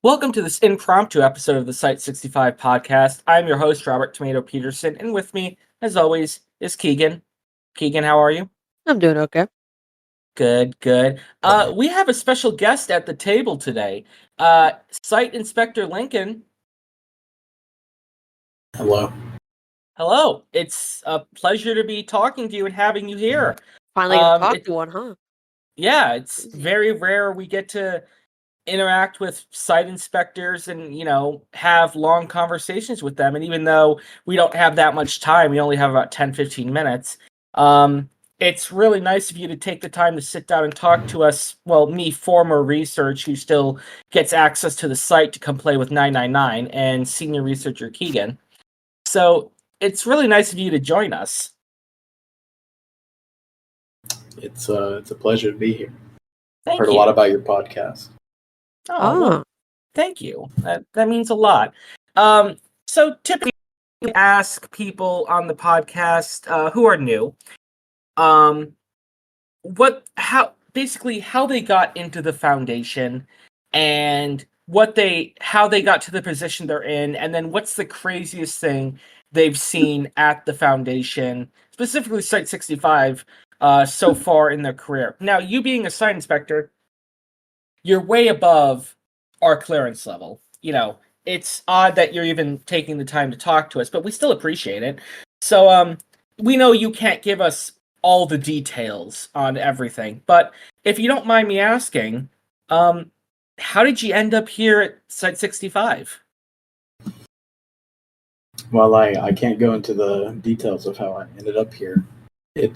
Welcome to this impromptu episode of the Site-65 podcast. I'm your host, Robert Tomato Peterson, and with me, as always, is Keegan. Keegan, how are you? I'm doing okay. Good, good. We have a special guest at the table today. Site Inspector Lincoln. Hello. Hello. It's a pleasure to be talking to you and having you here. Finally gonna talk to one, huh? Yeah, it's Easy. very rare we get to interact with site inspectors and have long conversations with them, and even though we don't have that much time, we only have about 10-15 minutes, it's really nice of you to take the time to sit down and talk to us. Well, me, former research, who still gets access to the site to come play with 999, and senior researcher Keegan. So it's really nice of you to join us. It's a pleasure to be here. Thank Heard you. a lot about your podcast. Oh, well, thank you. That means a lot. So typically we ask people on the podcast who are new, how they got into the foundation, and how they got to the position they're in, and then what's the craziest thing they've seen at the foundation, specifically Site-65, so far in their career. Now, you being a site inspector, you're way above our clearance level. It's odd that you're even taking the time to talk to us, but we still appreciate it. So, we know you can't give us all the details on everything, but if you don't mind me asking, how did you end up here at Site-65? Well, I can't go into the details of how I ended up here. You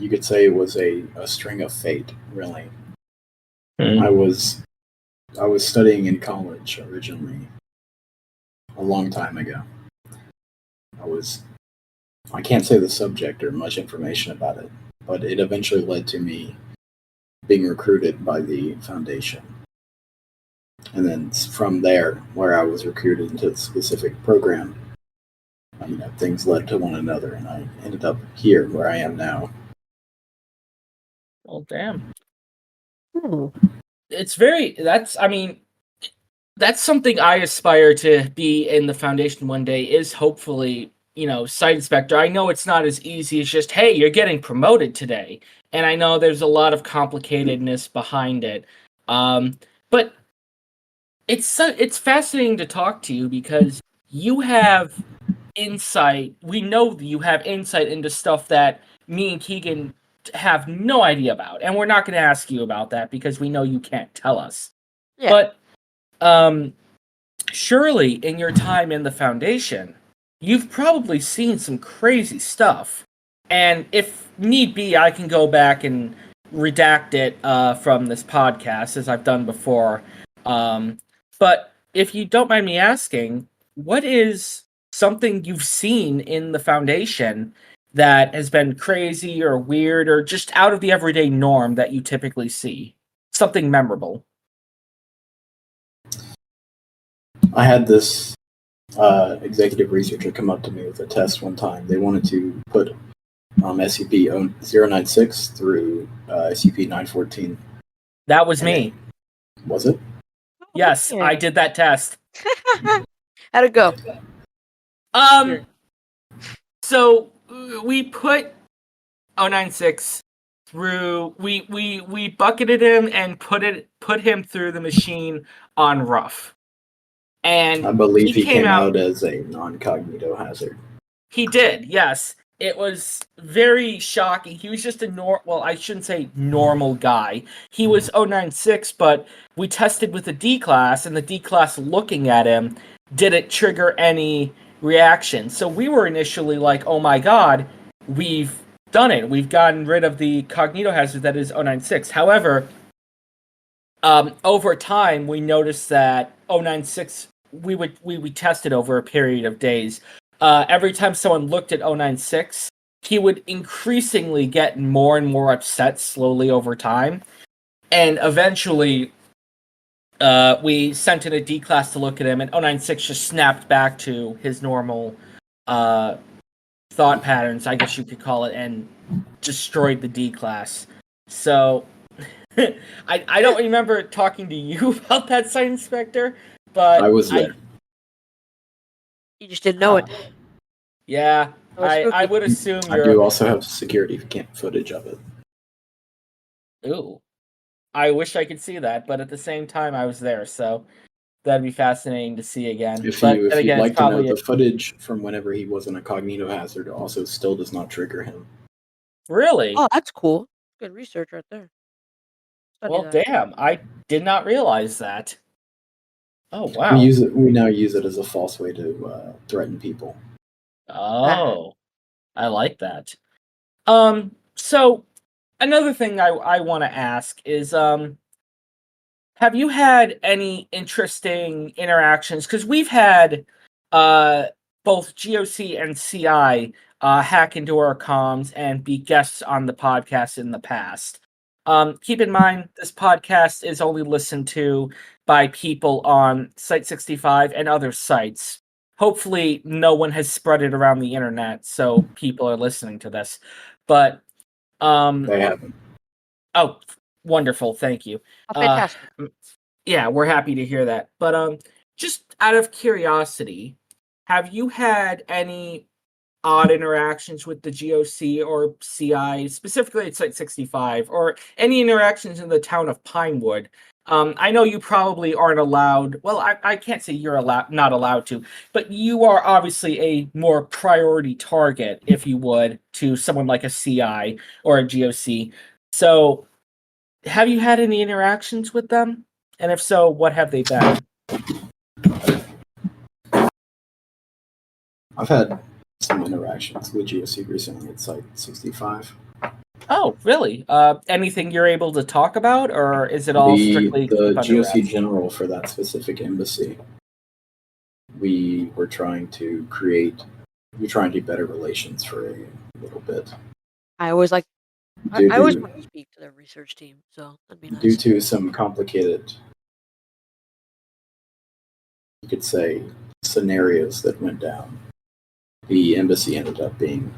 could say it was a string of fate, really. I was studying in college originally, a long time ago. I can't say the subject or much information about it, but it eventually led to me being recruited by the foundation. And then from there, where I was recruited into a specific program, things led to one another, and I ended up here where I am now. Well, damn. Hmm. That's something I aspire to be in the foundation one day, is hopefully, site inspector. I know it's not as easy as just, hey, you're getting promoted today. And I know there's a lot of complicatedness behind it. But it's fascinating to talk to you because you have insight. We know that you have insight into stuff that me and Keegan have no idea about. And we're not going to ask you about that because we know you can't tell us. Yeah. But surely in your time in the foundation, you've probably seen some crazy stuff. And if need be, I can go back and redact it from this podcast, as I've done before. But if you don't mind me asking, what is something you've seen in the foundation that has been crazy or weird or just out of the everyday norm that you typically see? Something memorable. I had this executive researcher come up to me with a test one time. They wanted to put SCP-096 through SCP-914. That was me. Was it? Yes, I did that test. How'd it go? So we put 096 through. We bucketed him and put him through the machine on rough. And I believe he came out as a non-cognito hazard. He did, yes. It was very shocking. He was just I shouldn't say normal guy. He was 096, but we tested with the D class, and the D class looking at him didn't trigger any reaction. So we were initially like, oh my god, we've done it. We've gotten rid of the cognito hazard that is 096. However, over time, we noticed that 096, we tested over a period of days. Every time someone looked at 096, he would increasingly get more and more upset slowly over time. And eventually, we sent in a D class to look at him, and 096 just snapped back to his normal thought patterns, I guess you could call it, and destroyed the D class. So I don't remember talking to you about that site inspector, but I was there. You just didn't know it. Yeah, That was I spooky. would assume I you're. do also have security footage of it. Ooh, I wish I could see that, but at the same time, I was there, so that'd be fascinating to see again. If But then you'd again, it's like to know, probably the footage from whenever he wasn't a cognito hazard also still does not trigger him. really. Oh, that's cool. Good research right there. Study Well, that. damn, I did not realize that. Oh We wow. use it. We now use it as a false way to threaten people. Oh, I like that. So another thing I want to ask is, have you had any interesting interactions? Because we've had uh, both GOC and CI hack into our comms and be guests on the podcast in the past. Keep in mind, this podcast is only listened to by people on Site-65 and other sites. Hopefully, no one has spread it around the internet, so people are listening to this. But They haven't. oh, wonderful! Thank you. Oh, fantastic. Yeah, we're happy to hear that. But just out of curiosity, have you had any odd interactions with the GOC or CI, specifically at Site-65, or any interactions in the town of Pinewood? I know you probably aren't allowed. Well, I can't say you're not allowed to, but you are obviously a more priority target, if you would, to someone like a CI or a GOC. So, have you had any interactions with them? And if so, what have they been? I've had some interactions with GOC recently at Site-65. Oh, really? Anything you're able to talk about, or is it all strictly The keep under GOC wraps? general for that specific embassy, we were trying to do better relations for a little bit. I always like. Due I always to- want to speak to the research team, so that'd be Due nice. to some complicated, you could say, scenarios that went down, the embassy ended up being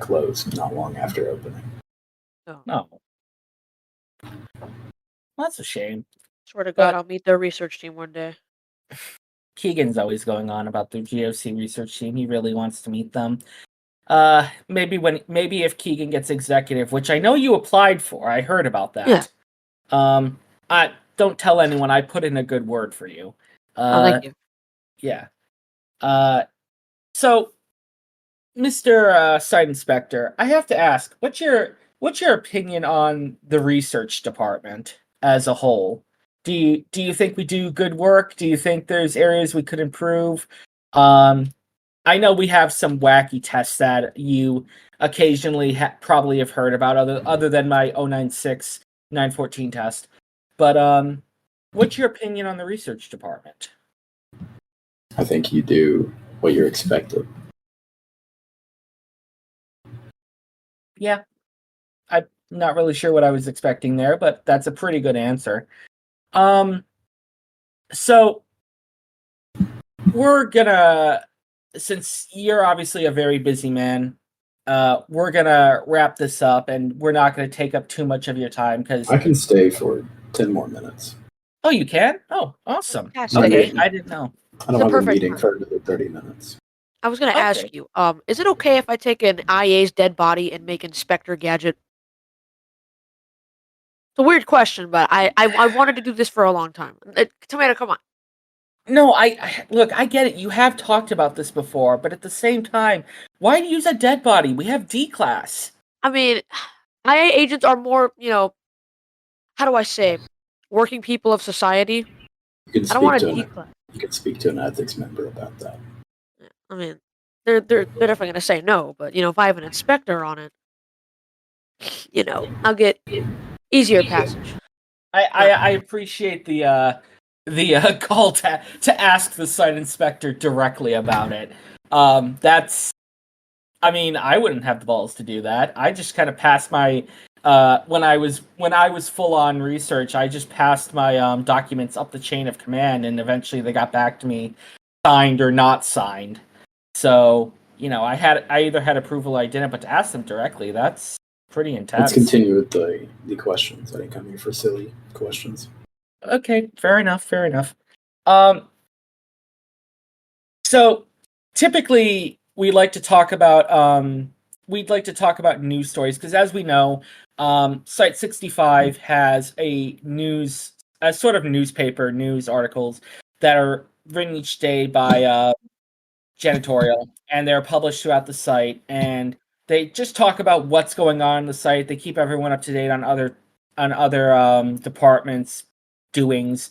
closed not long after opening. Oh, No. That's a shame. swear to But- God, I'll meet their research team one day. Keegan's always going on about the GOC research team. He really wants to meet them. Maybe if Keegan gets executive, which I know you applied for. I heard about that. Yeah. I don't tell anyone. I put in a good word for you. Oh, thank you. Yeah. So, Mr. Site Inspector, I have to ask, what's your opinion on the research department as a whole? Do you think we do good work? Do you think there's areas we could improve? I know we have some wacky tests that you occasionally probably have heard about, other than my 096 914 test. But what's your opinion on the research department? I think you do what you're expected. Yeah, I'm not really sure what I was expecting there, but that's a pretty good answer. So we're gonna, since you're obviously a very busy man, we're gonna wrap this up, and we're not gonna take up too much of your time because. I can stay for 10 more minutes. Oh, you can? Oh, awesome. Fantastic. Okay, I didn't know. I don't The have a perfect meeting time. for another 30 minutes. I was gonna ask Okay. you, is it okay if I take an IA's dead body and make Inspector Gadget? It's a weird question, but I wanted to do this for a long time. Tomato, come on. No, look, I get it. You have talked about this before, but at the same time, why use a dead body? We have D class. I mean, IA agents are more, how do I say, working people of society. You can I don't want speak to to declass. you can speak to an ethics member about that. I mean, they're definitely gonna say no, but if I have an inspector on it, I'll get easier passage. I appreciate the call to ask the site inspector directly about it. I mean, I wouldn't have the balls to do that. I just kind of passed my when I was full on research, I just passed my documents up the chain of command, and eventually they got back to me, signed or not signed. So I either had approval or I didn't, but to ask them directly, that's pretty intense. Let's continue with the questions. I didn't come here for silly questions. Okay, fair enough. So typically we'd like to talk about news stories because, as we know, Site-65 has a sort of newspaper news articles that are written each day by janitorial, and they're published throughout the site, and they just talk about what's going on in the site. They keep everyone up to date on other departments' doings.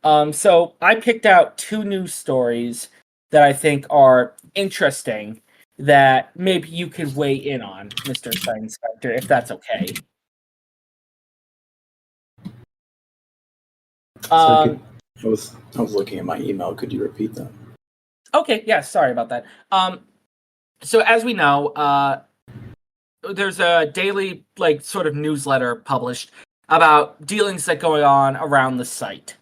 So I picked out two news stories that I think are interesting that maybe you could weigh in on, Mr. Site Inspector, if that's okay. I was looking at my email. Could you repeat that? Okay, yeah, sorry about that. So as we know, there's a daily sort of newsletter published about dealings that go on around the site.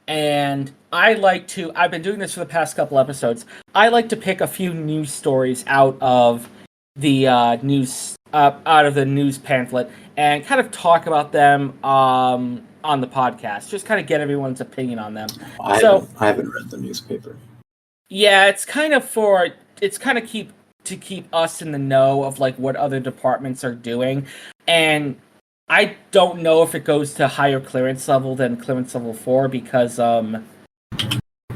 And I've been doing this for the past couple episodes. I like to pick a few news stories out of the news pamphlet and kind of talk about them on the podcast. Just kind of get everyone's opinion on them. I haven't read the newspaper. Yeah, it's kind of keep us in the know of what other departments are doing, and I don't know if it goes to higher clearance level than clearance level 4 because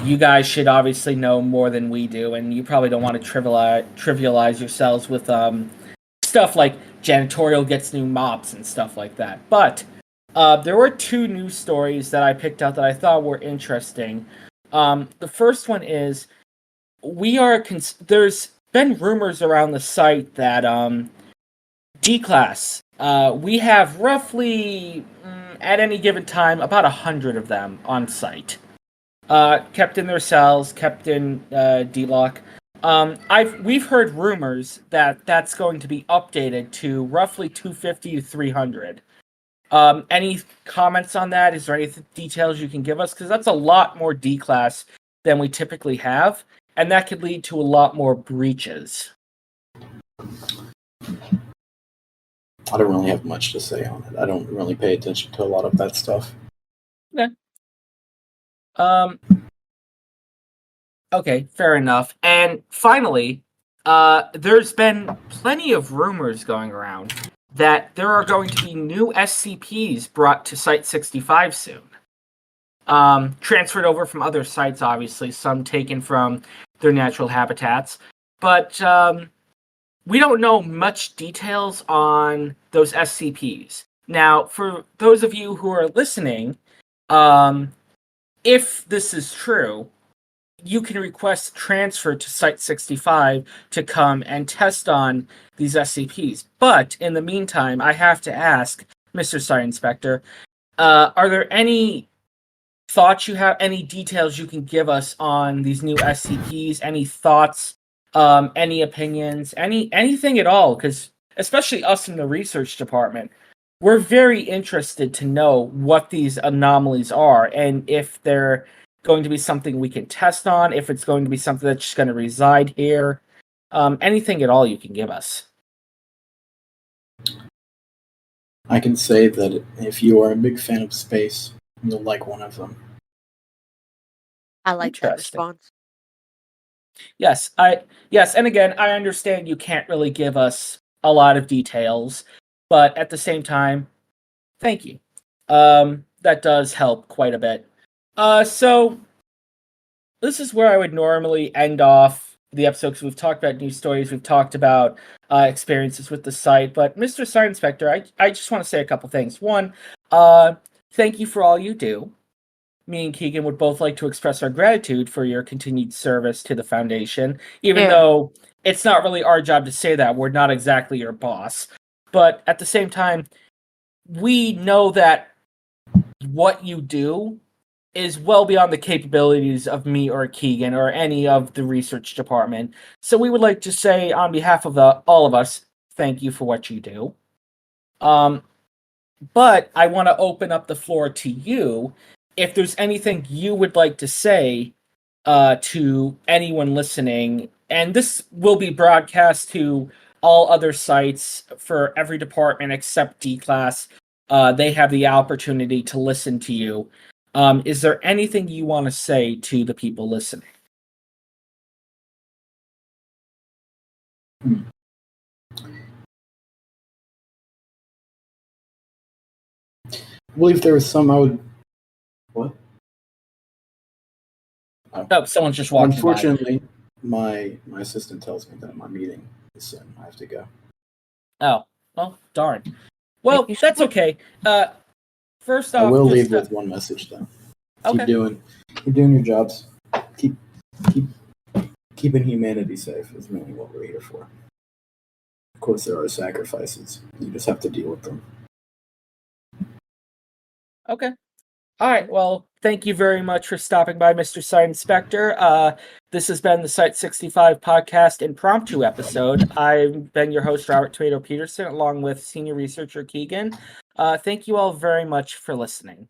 you guys should obviously know more than we do, and you probably don't want to trivialize yourselves with stuff like janitorial gets new mops and stuff like that. But there were two news stories that I picked out that I thought were interesting. The first one is there's been rumors around the site that D-Class, we have roughly, at any given time, about 100 of them on site. Kept in their cells, kept in D-Lock. We've heard rumors that that's going to be updated to roughly 250 to 300. Any comments on that? Is there any details you can give us? Because that's a lot more D-Class than we typically have, and that could lead to a lot more breaches. I don't really have much to say on it. I don't really pay attention to a lot of that stuff. Yeah. Okay, fair enough. And finally, there's been plenty of rumors going around that there are going to be new SCPs brought to Site-65 soon. Transferred over from other sites, obviously, some taken from their natural habitats. But we don't know much details on those SCPs. Now, for those of you who are listening, if this is true, you can request transfer to Site-65 to come and test on these SCPs. But in the meantime, I have to ask, Mr. Site Inspector, are there any thoughts you have, any details you can give us on these new SCPs? Any thoughts, any opinions, anything at all? Because especially us in the research department, we're very interested to know what these anomalies are and if they're going to be something we can test on, if it's going to be something that's just going to reside here. Anything at all you can give us. I can say that if you are a big fan of space, you'll like one of them. I like that Interesting. response. Yes, and again, I understand you can't really give us a lot of details, but at the same time, thank you. That does help quite a bit. So this is where I would normally end off the episode because we've talked about news stories, we've talked about experiences with the site, but Mr. Site Inspector, I just want to say a couple things. One, thank you for all you do. Me and Keegan would both like to express our gratitude for your continued service to the Foundation, even though it's not really our job to say that. We're not exactly your boss. But at the same time, we know that what you do is well beyond the capabilities of me or Keegan or any of the research department. So we would like to say, on behalf of all of us, thank you for what you do. But I want to open up the floor to you. If there's anything you would like to say to anyone listening, and this will be broadcast to all other sites for every department except D-Class, they have the opportunity to listen to you. Is there anything you want to say to the people listening? I believe there was some I would. What? Oh, someone's just walking by. Unfortunately, my assistant tells me that my meeting is soon. I have to go. Oh, well, darn. Well, you so that's much. okay. First off, I will just, leave with one message though. Okay. Keep doing your jobs. Keeping humanity safe is mainly what we're here for. Of course, there are sacrifices. You just have to deal with them. Okay. All right. Well, thank you very much for stopping by, Mr. Site Inspector. This has been the Site-65 podcast impromptu episode. I've been your host, Robert Tomato Peterson, along with senior researcher Keegan. Thank you all very much for listening.